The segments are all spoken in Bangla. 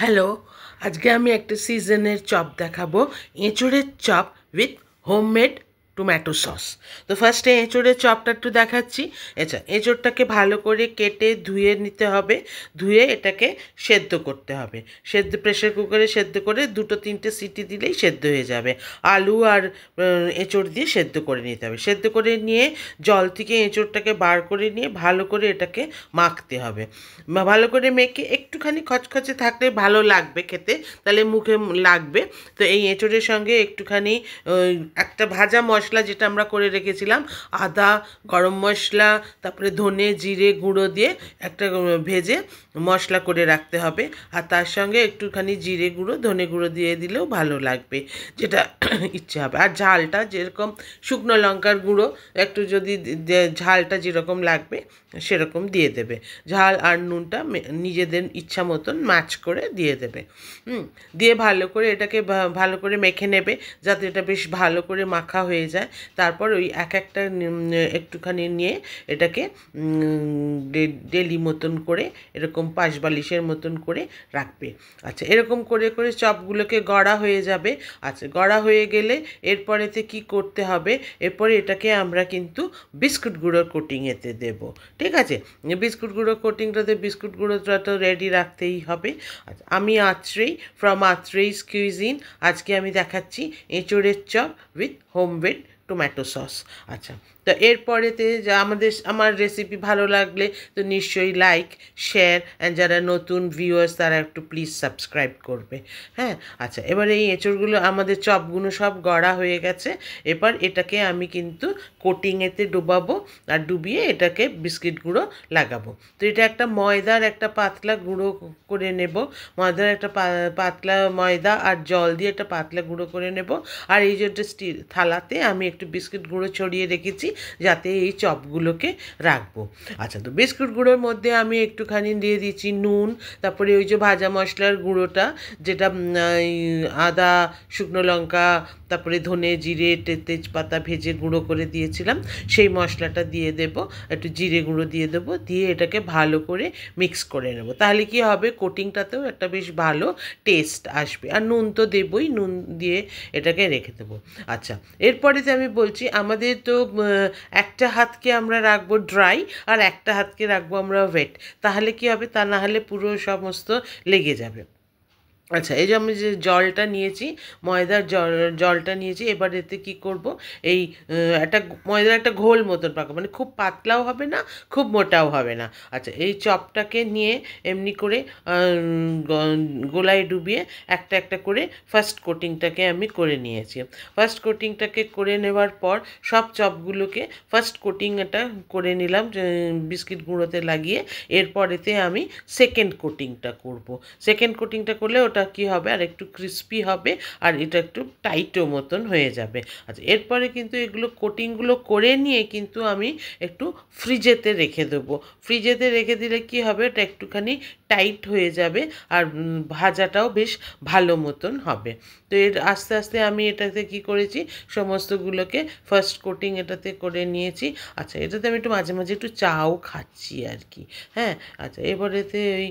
হ্যালো, আজকে আমি একটা সিজনের চপ দেখাবো, এঁচোড়ের chop with homemade tomato sauce. তো ফার্স্টে এঁচোড়ের চপটা একটু দেখাচ্ছি। আচ্ছা, এঁচোড়টাকে ভালো করে কেটে ধুয়ে নিতে হবে, ধুয়ে এটাকে সেদ্ধ করতে হবে। প্রেশার কুকারে সেদ্ধ করে 2-3টে সিটি দিলেই সেদ্ধ হয়ে যাবে। আলু আর এঁচোড় দিয়ে সেদ্ধ করে নিতে হবে। সেদ্ধ করে নিয়ে জল থেকে এঁচোড়টাকে বার করে নিয়ে ভালো করে এটাকে মাখতে হবে। ভালো করে মেখে একটুখানি খচখচে থাকলে ভালো লাগবে খেতে, তাহলে মুখে লাগবে। তো এই এঁচোড়ের সঙ্গে একটুখানি একটা ভাজা মশলা যেটা আমরা করে রেখেছিলাম, আদা, গরম মশলা, তারপরে ধনে জিরে গুঁড়ো দিয়ে একটা ভেজে মশলা করে রাখতে হবে। আর তার সঙ্গে একটুখানি জিরে গুঁড়ো, ধনে গুঁড়ো দিয়ে দিলেও ভালো লাগবে, যেটা ইচ্ছে হবে। আর ঝালটা যেরকম, শুকনো লঙ্কার গুঁড়ো একটু যদি ঝালটা যেরকম লাগবে সেরকম দিয়ে দেবে। ঝাল আর নুনটা নিজেদের ইচ্ছা মতন ম্যাচ করে দিয়ে দেবে। দিয়ে ভালো করে এটাকে ভালো করে মেখে নেবে, যাতে এটা বেশ ভালো করে মাখা হয়ে যায়। তারপর ওই একটা একটুখানি নিয়ে এটাকে ডেলি মতন করে এরকম পাশবালিশের মতন করে রাখবে। আচ্ছা, এরকম করে করে চপগুলোকে গড়া হয়ে যাবে। আচ্ছা, গড়া হয়ে গেলে এরপরেতে কি করতে হবে, এরপরে এটাকে আমরা কিন্তু বিস্কুট গুঁড়োর কোটিংয়েতে দেবো। ঠিক আছে, বিস্কুট গুঁড়ো কোটিংটাতে বিস্কুট গুঁড়োটা তো রেডি রাখতেই হবে। আচ্ছা, আমি আত্রেইস কুইজিন আজকে আমি দেখাচ্ছি এঁচোড়ের chop with homemade tomato sauce. আচ্ছা, তো এরপরেতে আমার রেসিপি ভালো লাগলে তো নিশ্চয়ই লাইক, শেয়ার, অ্যান্ড যারা নতুন ভিউয়ার্স তারা একটু প্লিজ সাবস্ক্রাইব করবে। হ্যাঁ, আচ্ছা, এবার এই এঁচোড়গুলো আমাদের চপগুলো সব গড়া হয়ে গেছে। এবার এটাকে আমি কিন্তু কোটিংয়েতে ডুবাবো, আর ডুবিয়ে এটাকে বিস্কিট গুঁড়ো লাগাবো। তো এটা একটা ময়দার একটা পাতলা গুঁড়ো করে নেব। ময়দার একটা পাতলা ময়দা আর জল দিয়ে একটা পাতলা গুঁড়ো করে নেব। আর এই যে স্টিল থালাতে আমি একটু বিস্কুট গুঁড়ো ছড়িয়ে রেখেছি, যাতে এই চপগুলোকে রাখবো। আচ্ছা, তো বিস্কুট গুঁড়োর মধ্যে আমি একটুখানি দিয়ে দিচ্ছি নুন, তারপরে ওই যে ভাজা মশলার গুঁড়োটা, যেটা আদা, শুকনো লঙ্কা, তারপরে ধনে জিরে তেজপাতা ভেজে গুঁড়ো করে দিয়েছিলাম, সেই মশলাটা দিয়ে দেব। একটু জিরে গুঁড়ো দিয়ে দেবো, দিয়ে এটাকে ভালো করে মিক্স করে নেব। তাহলে কি হবে, কোটিংটাতেও একটা বেশ ভালো টেস্ট আসবে। আর নুন তো দেবই, নুন দিয়ে এটাকে রেখে দেবো। আচ্ছা, এরপরেতে আমি বলছি, আমাদের তো একটা হাতকে আমরা রাখবো ড্রাই, আর একটা হাতকে রাখবো আমরা ওয়েট। তাহলে কি হবে, তা না হলে পুরো সমস্ত লেগে যাবে। আচ্ছা, এই যে আমি যে জলটা নিয়েছি, ময়দার জলটা নিয়েছি, এবার এতে কী করব, এই একটা ময়দার একটা ঘোল মতন পাকাবো, মানে খুব পাতলাও হবে না, খুব মোটাও হবে না। আচ্ছা, এই চপটাকে নিয়ে এমনি করে গোলায় ডুবিয়ে একটা একটা করে ফার্স্ট কোটিংটাকে আমি করে নিয়েছি। ফার্স্ট কোটিংটাকে করে নেওয়ার পর সব চপগুলোকে ফার্স্ট কোটিং এটা করে নিলাম বিস্কিট গুঁড়োতে লাগিয়ে। এরপরেতে আমি সেকেন্ড কোটিংটা করব। সেকেন্ড কোটিংটা করলে ওটা কি হবে, আর একটু ক্রিস্পি হবে, আর এটা একটু টাইটও মতন হয়ে যাবে। আচ্ছা, এরপরে কিন্তু এগুলো কোটিংগুলো করে নিয়ে কিন্তু আমি একটু ফ্রিজেতে রেখে দেবো। ফ্রিজেতে রেখে দিলে কি হবে, এটা একটুখানি টাইট হয়ে যাবে, আর ভাজাটাও বেশ ভালো মতন হবে। তো এর আস্তে আস্তে আমি এটাতে কি করেছি, সমস্তগুলোকে ফার্স্ট কোটিং এটাতে করে নিয়েছি। আচ্ছা, এটাতে আমি একটু মাঝে মাঝে একটু চাও খাচ্ছি আর কি। হ্যাঁ, আচ্ছা, এবারেতে ওই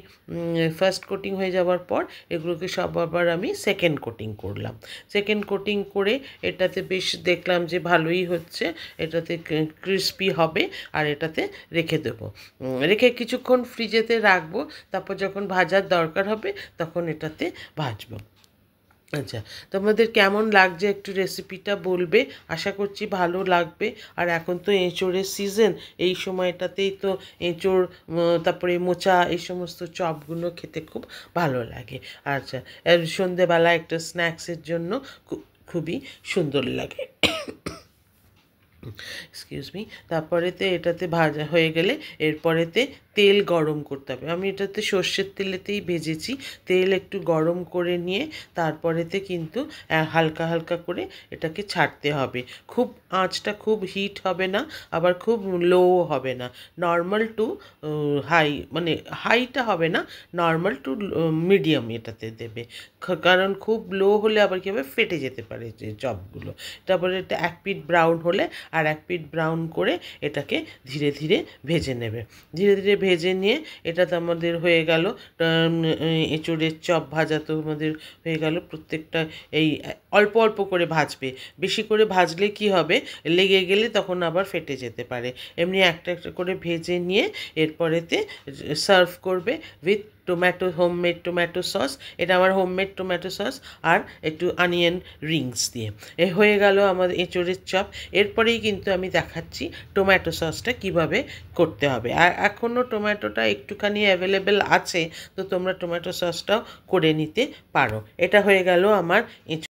ফার্স্ট কোটিং হয়ে যাওয়ার পর এগুলোকে সব আবার আমি সেকেন্ড কোটিং করলাম। সেকেন্ড কোটিং করে এটাতে বেশ দেখলাম যে ভালোই হচ্ছে, এটাতে ক্রিস্পি হবে, আর এটাতে রেখে দেবো। রেখে কিছুক্ষণ ফ্রিজেতে রাখবো, তারপর যখন ভাজার দরকার হবে তখন এটাতে ভাজবো। আচ্ছা, তোমাদের কেমন লাগছে একটু রেসিপিটা বলবে, আশা করছি ভালো লাগবে। আর এখন তো এঁচোড়ের সিজন, এই সময়টাতেই তো এঁচোড়, তারপরে মোচা, এই সমস্ত চপগুলো খেতে খুব ভালো লাগে। আচ্ছা, সন্ধেবেলা একটা স্ন্যাক্সের জন্য খুবই সুন্দর লাগে। Excuse me. তারপরেতে এটাতে ভাজা হয়ে গেলে এরপরেতে তেল গরম করতে হবে। আমি এটাতে সর্ষের তেলেতেই ভেজেছি। তেল একটু গরম করে নিয়ে তারপরেতে কিন্তু হালকা হালকা করে এটাকে ছাড়তে হবে। খুব আঁচটা খুব হিট হবে না, আবার খুব লোও হবে না। নর্মাল টু হাই, মানে হাইটা হবে না, নর্মাল টু মিডিয়াম এটাতে দেবে। কারণ খুব লো হলে আবার কী হবে, ফেটে যেতে পারে যে চপগুলো। তারপরে এটা এক পিঠ ব্রাউন হলে আর এক পিঠ ব্রাউন করে এটাকে ধীরে ধীরে ভেজে নেবে। ধীরে ধীরে ভেজে নিয়ে এটা তো আমাদের হয়ে গেল এঁচোড়ের চপ ভাজা তো আমাদের হয়ে গেল। প্রত্যেকটা এই অল্প অল্প করে ভাজবে, বেশি করে ভাজলে কি হবে, লেগে গেলে তখন আবার ফেটে যেতে পারে। এমনি একটা একটা করে ভেজে নিয়ে এরপরেতে সার্ভ করবে with tomato, homemade tomato sauce. এটা আমার হোমমেড টোম্যাটো সস আর একটু অনিয়ন রিংস দিয়ে এ হয়ে গেল আমাদের এঁচোড়ের চপ। এরপরেই কিন্তু আমি দেখাচ্ছি টোম্যাটো সসটা কিভাবে করতে হবে। আর এখনও টমেটোটা একটুখানি অ্যাভেলেবেল আছে, তো তোমরা টমেটো সসটাও করে নিতে পারো। এটা হয়ে গেল আমার